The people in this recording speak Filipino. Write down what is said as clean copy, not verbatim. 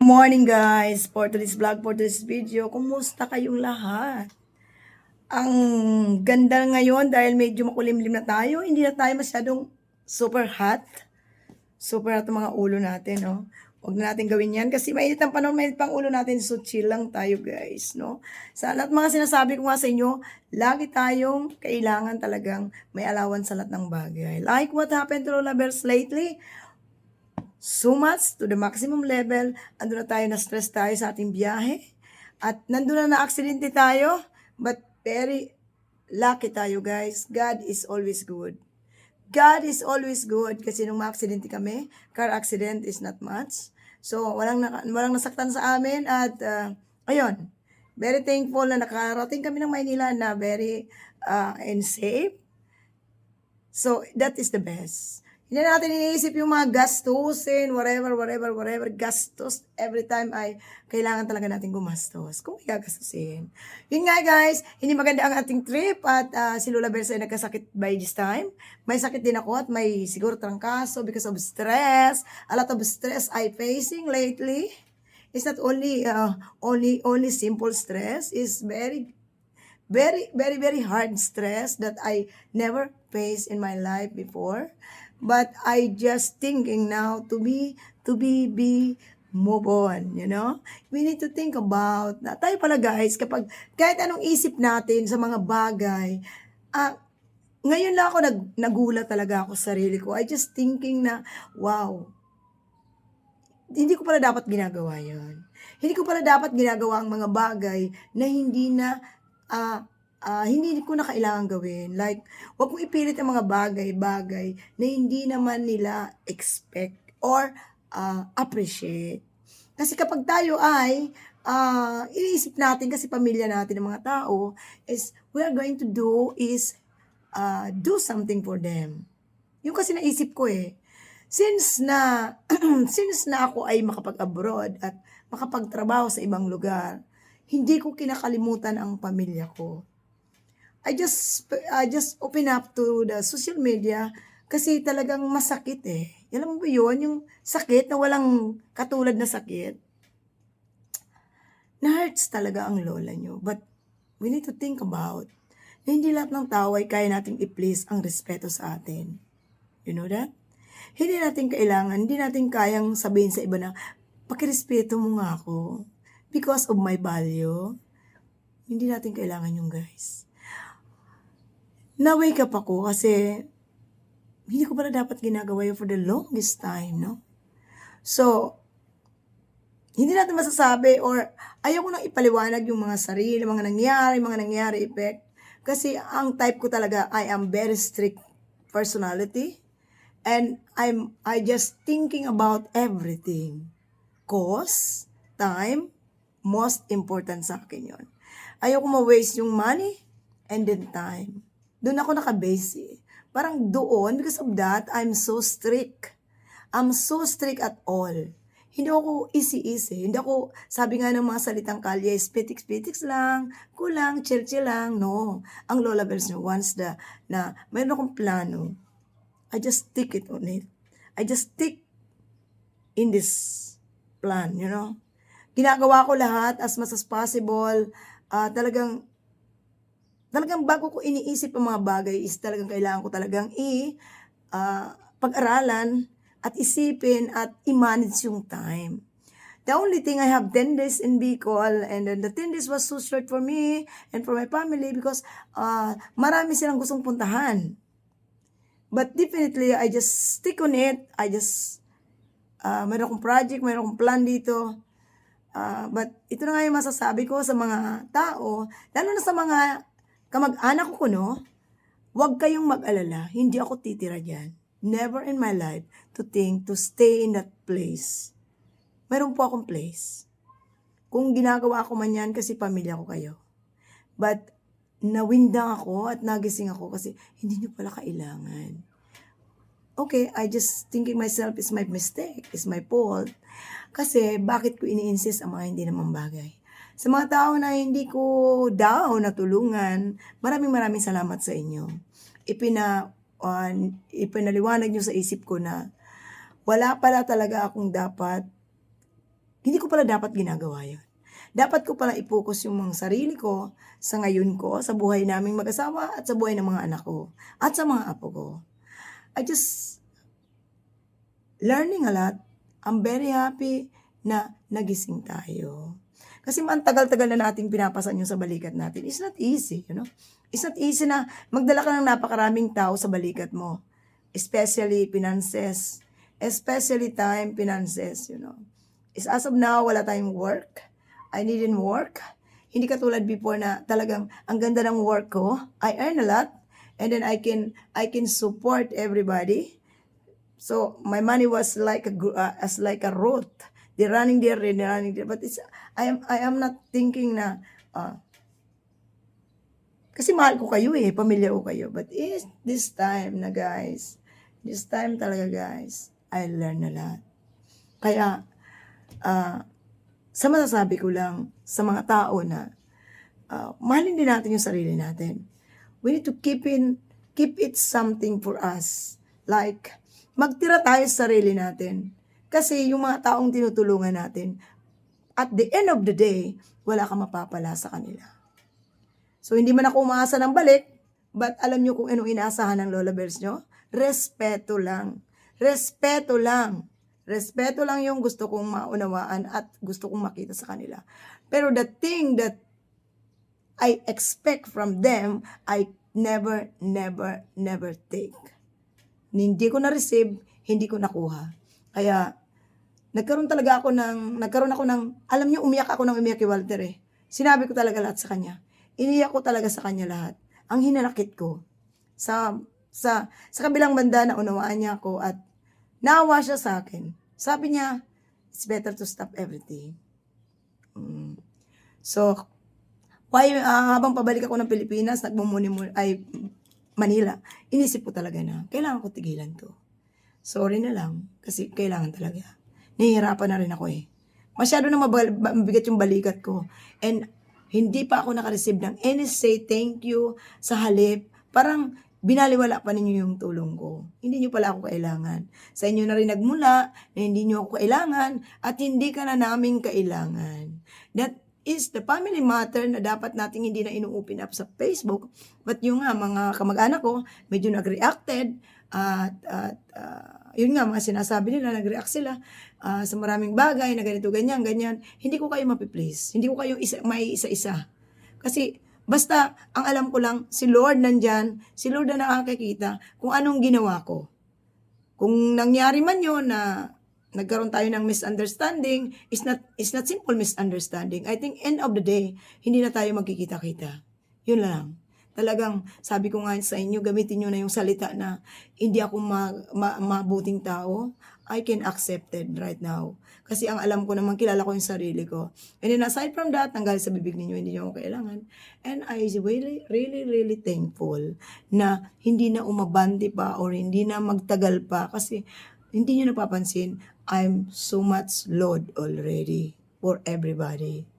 Morning guys, for today's vlog, for today's video, kumusta kayong lahat? Ang ganda ngayon dahil medyo makulimlim na tayo, hindi na tayo masyadong super hot. Super hot ang mga ulo natin, no? Huwag na natin gawin yan kasi mainit ang panahon, mainit pang ulo natin, so chill lang tayo guys, no? Sa lahat mga sinasabi ko nga sa inyo, lagi tayong kailangan talagang may allowance sa lahat ng bagay. Like what happened to Lola Bears lately? So much to the maximum level, ando na tayo, na-stress tayo sa ating biyahe, at nandun na na-aksidente tayo, but very lucky tayo guys. God is always good. God is always good kasi nung ma-aksidente kami, car accident is not much. So, walang nasaktan sa amin at ayun, very thankful na nakarating kami ng Maynila na very and safe. So, that is the best. Hindi natin iniisip yung mga gastusin, whatever, gastos. Every time ay kailangan talaga natin gumastos. Kung may gagastusin. Yun nga guys, hindi maganda ang ating trip at si Lola Bersa ay nagkasakit by this time. May sakit din ako at may siguro trangkaso because of stress. A lot of stress I facing lately. It's not only simple stress. It's very hard stress that I never faced in my life before. But I just thinking now to be move on, you know? We need to think about na tayo pala guys, kapag kahit anong isip natin sa mga bagay, ngayon lang ako nagulat talaga ako sa sarili ko. I just thinking na, wow, hindi ko pala dapat ginagawa yon. Hindi ko pala dapat ginagawa ang mga bagay na hindi ko na kailangan gawin. Like, wag kong ipilit ang mga bagay-bagay na hindi naman nila expect or appreciate. Kasi kapag tayo ay iniisip natin, kasi pamilya natin ng mga tao, is we are going to do is do something for them. Yung kasi naisip ko since na since na ako ay makapag-abroad at makapagtrabaho sa ibang lugar, hindi ko kinakalimutan ang pamilya ko. I just open up to the social media kasi talagang masakit Alam mo ba yun? Yung sakit na walang katulad na sakit. Na-hurts talaga ang lola nyo. But we need to think about na hindi lahat ng tao ay kaya nating i-please ang respeto sa atin. You know that? Hindi natin kayang sabihin sa iba na, pakirespeto mo nga ako because of my value. Hindi natin kailangan yung guys. Na-wake up ako kasi hindi ko pala dapat ginagawa yun for the longest time, no? So, hindi natin masasabi or ayaw ko nang ipaliwanag yung mga sarili, mga nangyari effect. Kasi ang type ko talaga, I am very strict personality. And I just thinking about everything. Cost, time, most important sa akin yun. Ayaw ko ma-waste yung money and then time. Doon ako nakabase Parang doon, because of that, I'm so strict. I'm so strict at all. Hindi ako easy. Hindi ako, sabi nga ng mga salitang kalye, spitix lang, kulang, chill lang. No. Ang Lola Bears nyo, once na mayroon akong plano, I just stick it on it. I just stick in this plan, you know. Ginagawa ko lahat as much as possible. Talagang bago ko iniisip ang mga bagay is talagang kailangan ko talagang pag-aralan at isipin at i-manage yung time. The only thing, I have 10 days in Bicol and then the 10 days was so short for me and for my family because marami silang gustong puntahan. But definitely, I just stick on it. Mayroon akong project, mayroon akong plan dito. But ito na nga yung masasabi ko sa mga tao, lalo na sa mga kamag-anak ko, no? Huwag kayong mag-alala, hindi ako titira dyan. Never in my life to think to stay in that place. Meron po akong place. Kung ginagawa ko man yan kasi pamilya ko kayo. But nawindang ako at nagising ako kasi hindi nyo pala kailangan. Okay, I just thinking myself is my mistake, is my fault. Kasi bakit ko ini-insist ang mga hindi naman bagay? Sa mga tao na hindi ko natulungan, maraming salamat sa inyo. Ipinaliwanag nyo sa isip ko na wala pala talaga akong dapat, hindi ko pala dapat ginagawa yun. Dapat ko pala i-focus yung mga sarili ko sa ngayon ko, sa buhay naming mag-asawa at sa buhay ng mga anak ko at sa mga apo ko. I just learning a lot. I'm very happy na nagising tayo. Kasi ang tagal-tagal na nating pinapasan yung sa balikat natin. It's not easy, you know. It's not easy na magdala ka ng napakaraming tao sa balikat mo. Especially finances. Especially time, finances, you know. Is as of now, wala tayong work. I needn't work. Hindi katulad before na talagang ang ganda ng work ko. I earn a lot. And then I can support everybody. So my money was like a road. They're running there. But I am not thinking na kasi mahal ko kayo pamilya ko kayo. But this time na guys, this time talaga guys, I learn a lot. Kaya sa masasabi ko lang sa mga tao na mahalin din natin yung sarili natin. We need to keep it something for us. Like, magtira tayo sa sarili natin. Kasi yung mga taong tinutulungan natin, at the end of the day, wala kang mapapala sa kanila. So, hindi man ako umaasa ng balik, but alam nyo kung anong inaasahan ng Lola Bears nyo? Respeto lang. Respeto lang. Respeto lang yung gusto kong maunawaan at gusto kong makita sa kanila. Pero the thing that I expect from them, I never take. Hindi ko na-receive, hindi ko nakuha. Kaya, nagkaroon ako ng, alam niyo, umiyak ako ng umiyak kay Walter Sinabi ko talaga lahat sa kanya. Iniyak ko talaga sa kanya lahat. Ang hinanakit ko. Sa kabilang banda na unawaan niya ako at naawa siya sa akin. Sabi niya, it's better to stop everything. So, habang pabalik ako ng Pilipinas, Manila, inisip ko talaga na, kailangan ko tigilan to. Sorry na lang, kasi kailangan talaga. Nahihirapan na rin ako Masyado na mabigat yung balikat ko. And hindi pa ako nakareceive ng any say thank you sa halip. Parang, binaliwala pa ninyo yung tulong ko. Hindi nyo pala ako kailangan. Sa inyo na rin nagmula na hindi nyo ako kailangan at hindi ka na namin kailangan. That is the family matter na dapat nating hindi na inu-open up sa Facebook. But yung mga kamag-anak ko, medyo nag-reacted at yun nga, mga sinasabi nila, nag-react sila sa maraming bagay na ganito, ganyan. Hindi ko kayo mapiplease. Hindi ko kayo may isa-isa. Kasi basta, ang alam ko lang, si Lord nandyan, si Lord na nakakakita kung anong ginawa ko. Kung nangyari man yun na nagkaroon tayo ng misunderstanding, it's not simple misunderstanding. I think end of the day, hindi na tayo magkikita-kita. Yun lang. Talagang, sabi ko nga sa inyo, gamitin nyo na yung salita na hindi ako mabuting tao. I can accept it right now. Kasi ang alam ko naman, kilala ko yung sarili ko. And then aside from that, nanggaling sa bibig ninyo, hindi nyo ako kailangan. And I is really thankful na hindi na umabante pa or hindi na magtagal pa. Kasi hindi nyo napapansin, I'm so much load already for everybody.